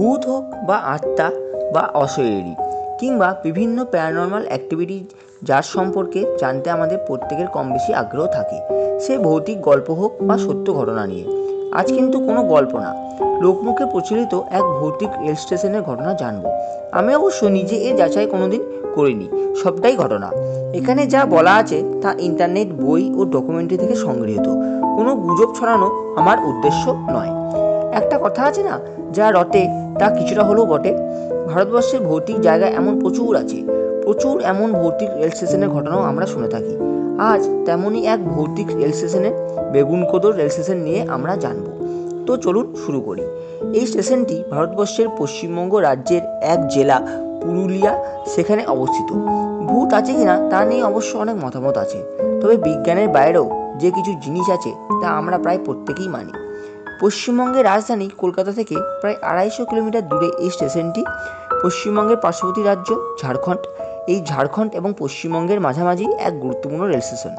ভূত হোক বা আত্মা বা অশরীরী কিংবা বিভিন্ন প্যারানর্মাল অ্যাক্টিভিটি যার সম্পর্কে জানতে আমাদের প্রত্যেকের কম বেশি আগ্রহ থাকে, সে ভৌতিক গল্প হোক বা সত্য ঘটনা নিয়ে। আজ কিন্তু কোনো গল্প না, লোকমুখে প্রচলিত এক ভৌতিক রেল স্টেশনের ঘটনা জানব। আমি অবশ্য নিজে এর যাচাই কোনোদিন করিনি, সবটাই ঘটনা। এখানে যা বলা আছে তা ইন্টারনেট, বই ও ডকুমেন্টারি থেকে সংগৃহীত। কোনো গুজব ছড়ানো আমার উদ্দেশ্য নয়। একটা কথা আছে না, যা রটে তা কিছুটা হলেও বটে। ভারতবর্ষের ভৌতিক জায়গা এমন প্রচুর আছে, প্রচুর এমন ভৌতিক রেল স্টেশনের ঘটনাও আমরা শুনে থাকি। আজ তেমনই এক ভৌতিক রেল স্টেশনের, বেগুনকোদর রেল স্টেশন নিয়ে আমরা জানব। তো চলুন শুরু করি। এই স্টেশনটি ভারতবর্ষের পশ্চিমবঙ্গ রাজ্যের এক জেলা পুরুলিয়া, সেখানে অবস্থিত। ভূত আছে কিনা তা নিয়ে অবশ্য অনেক মতামত আছে, তবে বিজ্ঞানের বাইরেও যে কিছু জিনিস আছে তা আমরা প্রায় প্রত্যেকেই মানি। পশ্চিমবঙ্গের রাজধানী কলকাতা থেকে প্রায় 250 কিলোমিটার দূরে এই স্টেশনটি। পশ্চিমবঙ্গের পার্শ্ববর্তী রাজ্য ঝাড়খণ্ড, এই ঝাড়খণ্ড এবং পশ্চিমবঙ্গের মাঝামাঝি এক গুরুত্বপূর্ণ রেল স্টেশন।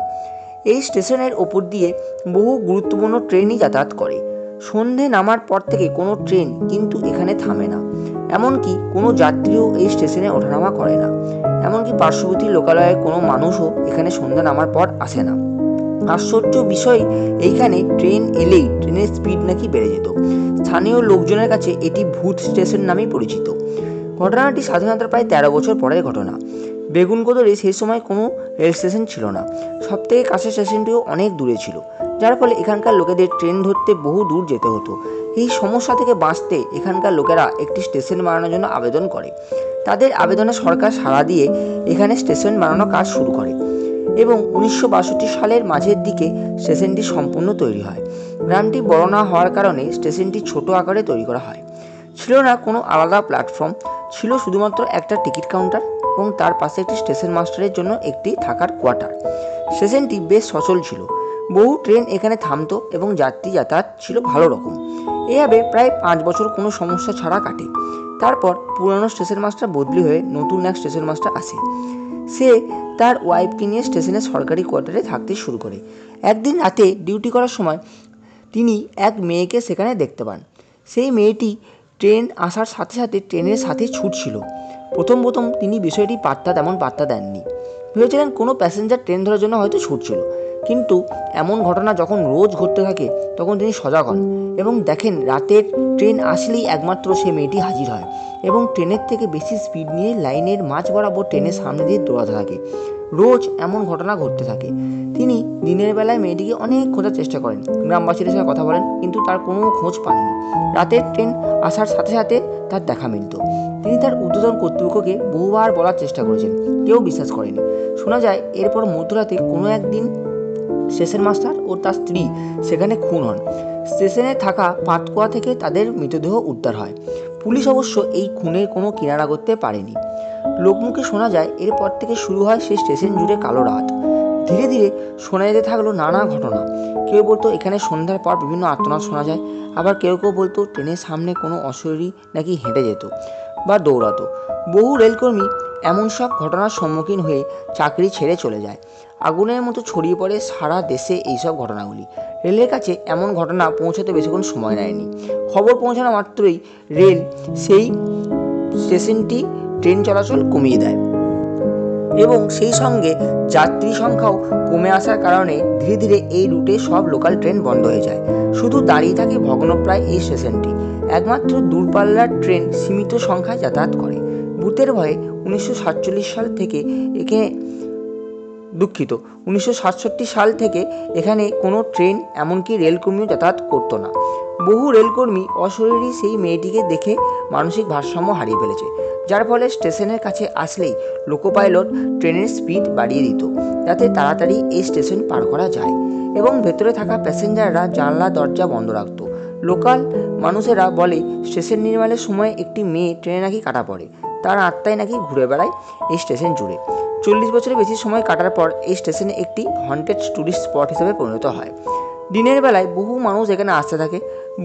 এই স্টেশনের ওপর দিয়ে বহু গুরুত্বপূর্ণ ট্রেনই যাতায়াত করে। সন্ধে নামার পর থেকে কোনো ট্রেন কিন্তু এখানে থামে না, এমনকি কোনো যাত্রীও এই স্টেশনে ওঠানামা করে না। এমনকি পার্শ্ববর্তী লোকালয়ের কোনো মানুষও এখানে সন্ধ্যা নামার পর আসে না। আশ্চর্য বিষয়, এইখানে ট্রেন এলেই ট্রেনের স্পিড নাকি বেড়ে যেত। স্থানীয় লোকজনের কাছে এটি ভূত স্টেশন নামেই পরিচিত। ঘটনাটি স্বাধীনতার প্রায় 13 বছর পরের ঘটনা। বেগুনকোদরে সেই সময় কোনো রেল স্টেশন ছিল না, সবথেকে কাছের স্টেশনটিও অনেক দূরে ছিল, যার ফলে এখানকার লোকেদের ট্রেন ধরতে বহু দূর যেতে হতো। এই সমস্যা থেকে বাঁচতে এখানকার লোকেরা একটি স্টেশন বানানোর জন্য আবেদন করে। তাদের আবেদনে সরকার সাড়া দিয়ে এখানে স্টেশন বানানোর কাজ শুরু করে এবং 1962 সালের মাঝের দিকে স্টেশনটি সম্পূর্ণ তৈরি হয়। গ্রামটি বড় না হওয়ার কারণে স্টেশনটি ছোট আকারে তৈরি করা হয়। ছিল না কোনো আলাদা প্ল্যাটফর্ম, ছিল শুধুমাত্র একটা টিকিট কাউন্টার এবং তার পাশে একটি স্টেশন মাস্টারের জন্য একটি থাকার কোয়ার্টার। স্টেশনটি বেশ সচল ছিল, বহু ট্রেন এখানে থামতো এবং যাত্রী যাতায়াত ছিল ভালো রকম। এভাবে প্রায় 5 বছর কোনো সমস্যা ছাড়া কাটে। তারপর পুরানো স্টেশন মাস্টার বদলি হয়ে নতুন এক স্টেশন মাস্টার আসে। সে তার ওয়াইফকে নিয়ে স্টেশনের সরকারি কোয়ার্টারে থাকতে শুরু করে। একদিন রাতে ডিউটি করার সময় তিনি এক মেয়েকে সেখানে দেখতে পান। সেই মেয়েটি ট্রেন আসার সাথে সাথে ট্রেনের সাথে ছুটছিল। প্রথম তিনি বিষয়টি তেমন পাত্তা দেননি, ভেবেছিলেন কোনো প্যাসেঞ্জার ট্রেন ধরার জন্য হয়তো ছুটছিল। কিন্তু এমন ঘটনা যখন রোজ ঘটতে থাকে তখন তিনি সজাগ হন এবং দেখেন রাতের ট্রেন আসলেই একমাত্র সে মেয়েটি হাজির হয় এবং ট্রেনের থেকে বেশি স্পিড নিয়ে লাইনের মাঝ বরাবর ট্রেনের সামনে দিয়ে দৌড়াতে থাকে। রোজ এমন ঘটনা ঘটতে থাকে। তিনি দিনের বেলায় মেয়েটিকে অনেক খোঁজার চেষ্টা করেন, গ্রামবাসীদের সাথে কথা বলেন, কিন্তু তার কোনো খোঁজ পাননি। রাতের ট্রেন আসার সাথে সাথে তার দেখা মিলত। তিনি তার ঊর্ধ্বতন কর্তৃপক্ষকে বহুবার বলার চেষ্টা করেছেন, কেউ বিশ্বাস করেনি। শোনা যায় এরপর মধ্যরাতে কোনো একদিন স্টেশন মাস্টার ও তার স্ত্রী সেখানে খুন হন। স্টেশনে থাকা পাতকুয়া থেকে তাদের মৃতদেহ উদ্ধার হয়। পুলিশ অবশ্য এই খুনের কোনো কিনারা করতে পারেনি। লোকমুখে শোনা যায় এরপর থেকে শুরু হয় সেই স্টেশন জুড়ে কালো রাত। ধীরে ধীরে শোনা যেতে থাকলো নানা ঘটনা। কেউ বলতো এখানে সন্ধ্যার পর বিভিন্ন আর্তনাদ শোনা যায়, আবার কেউ বলতো ট্রেনের সামনে কোনো অশরীরী নাকি হেঁটে যেত বা দৌড়াতো। বহু রেলকর্মী এমন সব ঘটনার সম্মুখীন হয়ে চাকরি ছেড়ে চলে যায়। আগুনের মতো ছড়িয়ে পড়ে সারা দেশে এইসব ঘটনাগুলি। রেলের কাছে এমন ঘটনা পৌঁছাতে বেশিক্ষণ সময় নেয়নি। খবর পৌঁছানো মাত্রই রেল সেই স্টেশনটি ট্রেন চলাচল কমিয়ে দেয় এবং সেই সঙ্গে যাত্রী সংখ্যাও কমে আসার কারণে ধীরে ধীরে এই রুটে সব লোকাল ট্রেন বন্ধ হয়ে যায়। শুধু দাঁড়িয়ে থাকে ভগ্নপ্রায় এই স্টেশনটি। একমাত্র দূরপাল্লার ট্রেন সীমিত সংখ্যায় যাতায়াত করে। ভূতের ভয়ে 1967 সাল থেকে 1967 সাল থেকে এখানে কোনো ট্রেন এমনকি রেলকর্মীও যাতায়াত করতো না। বহু রেলকর্মী অশরীরী সেই মেয়েটিকে দেখে মানসিক ভারসাম্য হারিয়ে ফেলেছে, যার ফলে স্টেশনের কাছে আসলেই লোকো পাইলট ট্রেনের স্পিড বাড়িয়ে দিত যাতে তাড়াতাড়ি এই স্টেশন পার করা যায় এবং ভেতরে থাকা প্যাসেঞ্জাররা জানলা দরজা বন্ধ রাখত। লোকাল মানুষেরা বলে স্টেশন নির্মাণের সময় একটি মেয়ে ট্রেনে নাকি কাটা পড়ে, তার আত্মায় নাকি ঘুরে বেড়ায় এই স্টেশন জুড়ে। 40 বছরের বেশি সময় কাটার পর এই স্টেশনে একটি হন্টেড টুরিস্ট স্পট হিসেবে পরিণত হয়। দিনের বেলায় বহু মানুষ এখানে আসতে থাকে।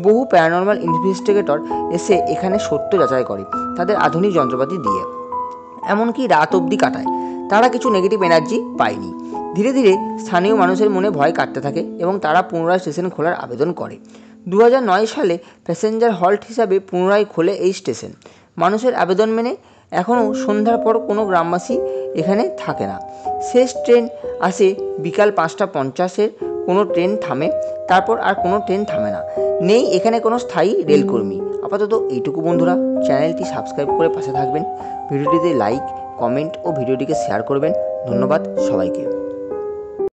বহু প্যারানর্মাল ইনভেস্টিগেটর এসে এখানে সত্য যাচাই করে তাদের আধুনিক যন্ত্রপাতি দিয়ে, এমনকি রাত অবধি কাটায়। তারা কিছু নেগেটিভ এনার্জি পায়নি। ধীরে ধীরে স্থানীয় মানুষের মনে ভয় কাটতে থাকে এবং তারা পুনরায় স্টেশন খোলার আবেদন করে। 2009 সালে প্যাসেঞ্জার হল্ট হিসাবে পুনরায় খোলে এই স্টেশন। মানুষের আবেদন মেনে এখনও সন্ধ্যার পর কোনো গ্রামবাসী এখানে থাকে না। শেষ ট্রেন আসে বিকাল 5:50, কোনো ট্রেন থামে, তারপর আর কোনো ট্রেন থামে না। নেই এখানে কোনো স্থায়ী রেলকর্মী। আপাতত এইটুকু বন্ধুরা, চ্যানেলটি সাবস্ক্রাইব করে পাশে থাকবেন, ভিডিওটিতে লাইক, কমেন্ট ও ভিডিওটিকে শেয়ার করবেন। ধন্যবাদ সবাইকে।